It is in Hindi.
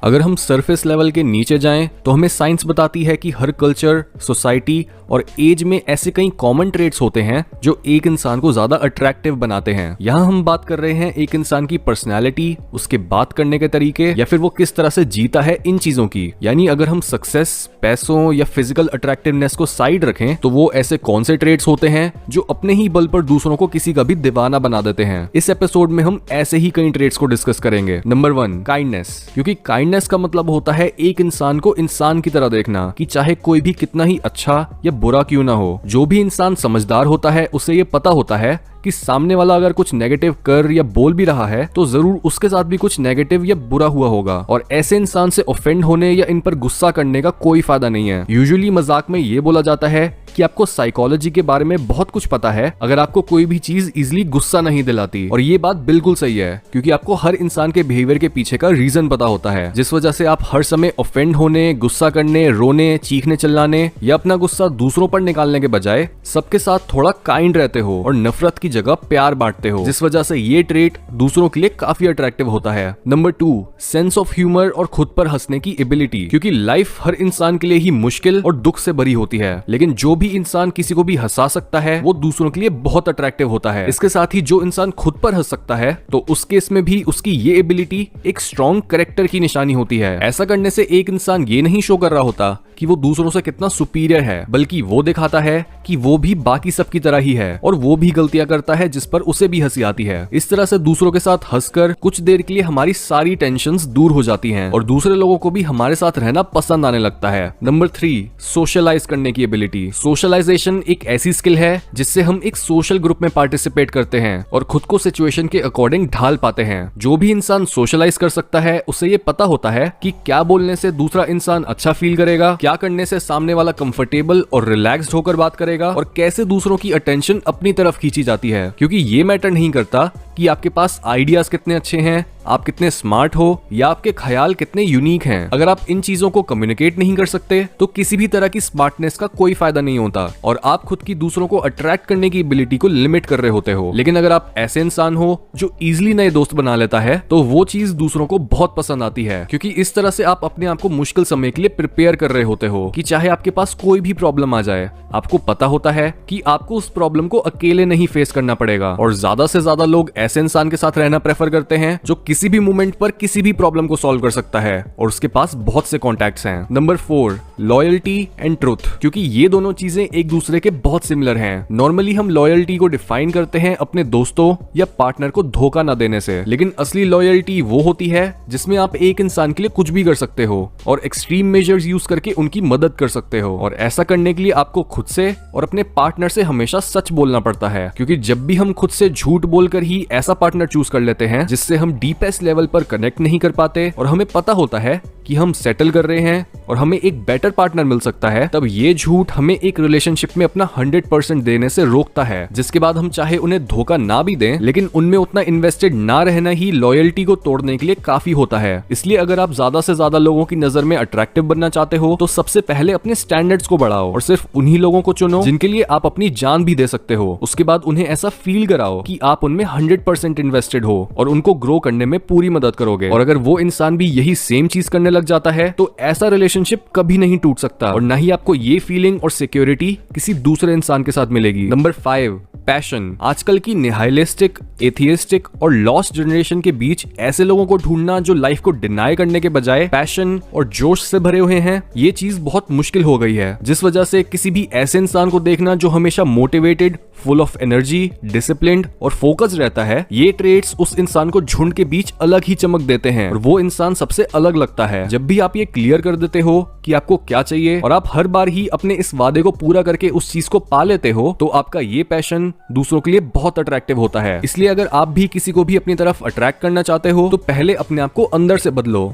अगर हम सरफेस लेवल के नीचे जाएं तो हमें साइंस बताती है कि हर कल्चर, सोसाइटी और एज में ऐसे कई कॉमन ट्रेट्स होते हैं जो एक इंसान को ज्यादा अट्रैक्टिव बनाते हैं। यहाँ हम बात कर रहे हैं एक इंसान की पर्सनैलिटी, उसके बात करने के तरीके या फिर वो किस तरह से जीता है इन चीजों की। यानी अगर हम सक्सेस, पैसों या फिजिकल अट्रैक्टिवनेस को साइड रखें तो वो ऐसे कौन से ट्रेट्स होते हैं जो अपने ही बल पर दूसरों को किसी का भी दीवाना बना देते हैं। इस एपिसोड में हम ऐसे ही कई ट्रेट्स को डिस्कस करेंगे। Number 1, kindness. क्योंकि काइंडनेस का मतलब होता है एक इंसान को इंसान की तरह देखना, कि चाहे कोई भी कितना ही अच्छा या बुरा क्यों ना हो। जो भी इंसान समझदार होता है उसे ये पता होता है कि सामने वाला अगर कुछ नेगेटिव कर या बोल भी रहा है तो जरूर उसके साथ भी कुछ नेगेटिव या बुरा हुआ होगा, और ऐसे इंसान से ऑफेंड होने या इन पर गुस्सा करने का कोई फायदा नहीं है। यूजुअली मजाक में ये बोला जाता है कि आपको साइकोलॉजी के बारे में बहुत कुछ पता है अगर आपको कोई भी चीज इजीली गुस्सा नहीं दिलाती, और ये बात बिल्कुल सही है क्योंकि आपको हर इंसान के बिहेवियर के पीछे का रीजन पता होता है, जिस वजह से आप हर समय ऑफेंड होने, गुस्सा करने, रोने, चीखने चिल्लाने या अपना गुस्सा दूसरों पर निकालने के बजाय सबके साथ थोड़ा काइंड रहते हो और नफरत की जगह प्यार बांटते हो, जिस वजह से ये ट्रेट दूसरों के लिए काफी अट्रैक्टिव होता है। नंबर 2, सेंस ऑफ ह्यूमर और खुद पर हंसने की एबिलिटी। क्योंकि लाइफ हर इंसान के लिए ही मुश्किल और दुख से भरी होती है, लेकिन जो भी इंसान किसी को भी हंसा सकता है वो दूसरों के लिए बहुत अट्रैक्टिव होता है। इसके साथ ही जो इंसान खुद पर हंस सकता है तो उस केस में भी उसकी ये एबिलिटी एक स्ट्रॉन्ग कैरेक्टर की निशानी होती है। ऐसा करने से एक इंसान ये नहीं शो कर रहा होता कि वो दूसरों से कितना सुपीरियर है, बल्कि वो दिखाता है कि वो भी बाकी सबकी तरह ही है और वो भी गलतियां करता है जिस पर उसे भी हंसी आती है। इस तरह से दूसरों के साथ हंसकर कुछ देर के लिए हमारी सारी टेंशन्स दूर हो जाती हैं और दूसरे लोगों को भी हमारे साथ रहना पसंद आने लगता है। नंबर 3, सोशलाइज करने की एबिलिटी। सोशलाइजेशन एक ऐसी स्किल है जिससे हम एक सोशल ग्रुप में पार्टिसिपेट करते हैं और खुद को सिचुएशन के अकॉर्डिंग ढाल पाते हैं। जो भी इंसान सोशलाइज कर सकता है उसे ये पता होता है कि क्या बोलने से दूसरा इंसान अच्छा फील करेगा, क्या करने से सामने वाला कंफर्टेबल और रिलैक्स्ड होकर बात करेगा और कैसे दूसरों की अटेंशन अपनी तरफ खींची जाती है। क्योंकि ये मैटर नहीं करता कि आपके पास आइडियाज कितने अच्छे हैं, आप कितने स्मार्ट हो या आपके ख्याल कितने यूनिक हैं। अगर आप इन चीजों को कम्युनिकेट नहीं कर सकते तो किसी भी तरह की स्मार्टनेस का कोई फायदा नहीं होता और आप खुद की दूसरों को अट्रैक्ट करने की एबिलिटी को लिमिट कर रहे होते हो। लेकिन अगर आप ऐसे इंसान हो जो इजीली नए दोस्त बना लेता है तो वो चीज दूसरों को बहुत पसंद आती है, क्योंकि इस तरह से आप अपने आप को मुश्किल समय के लिए प्रिपेयर कर रहे होते हो कि चाहे आपके पास कोई भी प्रॉब्लम आ जाए, आपको पता होता है कि आपको उस प्रॉब्लम को अकेले नहीं फेस करना पड़ेगा। और ज्यादा से ज्यादा लोग ऐसे इंसान के साथ रहना प्रेफर करते हैं जो किसी भी मोमेंट पर किसी भी प्रॉब्लम को सॉल्व कर सकता है और उसके पास बहुत से कॉन्टैक्ट्स हैं। Number 4, loyalty and truth. क्योंकि ये दोनों चीजें एक दूसरे के बहुत सिमिलर हैं। नॉर्मली हम लॉयल्टी को डिफाइन करते हैं अपने दोस्तों या पार्टनर को धोखा न देने से, लेकिन असली लॉयल्टी वो होती है जिसमें आप एक इंसान के लिए कुछ भी कर सकते हो और एक्सट्रीम मेजर्स यूज करके उनकी मदद कर सकते हो। और ऐसा करने के लिए आपको खुद से और अपने पार्टनर से हमेशा सच बोलना पड़ता है, क्योंकि जब भी हम खुद से झूठ बोलकर ही ऐसा पार्टनर चूज कर लेते हैं जिससे हम डीपेस्ट लेवल पर कनेक्ट नहीं कर पाते और हमें पता होता है कि हम सेटल कर रहे हैं और हमें एक बेटर पार्टनर मिल सकता है, तब ये झूठ हमें एक रिलेशनशिप में अपना 100% देने से रोकता है, जिसके बाद हम चाहे उन्हें धोखा ना भी दें लेकिन उनमें उतना इन्वेस्टेड ना रहना ही लॉयल्टी को तोड़ने के लिए काफी होता है। इसलिए अगर आप ज्यादा से ज्यादा लोगों की नजर में अट्रैक्टिव बनना चाहते हो तो सबसे पहले अपने स्टैंडर्ड्स को बढ़ाओ और सिर्फ उन्हीं लोगों को चुनो जिनके लिए आप अपनी जान भी दे सकते हो। उसके बाद उन्हें ऐसा फील कराओ कि आप उनमें 100% इन्वेस्टेड हो और उनको ग्रो करने में पूरी मदद करोगे। और अगर वो इंसान भी यही सेम चीज करने लग जाता है तो ऐसा रिलेशनशिप कभी नहीं टूट सकता और ना ही आपको ये फीलिंग और सिक्योरिटी किसी दूसरे इंसान के साथ मिलेगी। Number 5, passion. आजकल की निहाइलिस्टिक, एथियस्टिक और लॉस्ट जनरेशन के बीच ऐसे लोगों को ढूंढना जो लाइफ को डिनाई करने के बजाय पैशन और जोश से भरे हुए हैं, ये चीज बहुत मुश्किल हो गई है, जिस वजह से किसी भी ऐसे इंसान को देखना जो हमेशा motivated, full of energy, disciplined और फोकस रहता है, ये ट्रेट्स उस इंसान को झुंड के बीच अलग ही चमक देते हैं और वो इंसान सबसे अलग लगता है। जब भी आप ये क्लियर कर देते हो कि आपको क्या चाहिए और आप हर बार ही अपने इस वादे को पूरा करके उस चीज को पा लेते हो तो आपका ये पैशन दूसरों के लिए बहुत अट्रैक्टिव होता है। इसलिए अगर आप भी किसी को भी अपनी तरफ अट्रैक्ट करना चाहते हो तो पहले अपने आप को अंदर से बदलो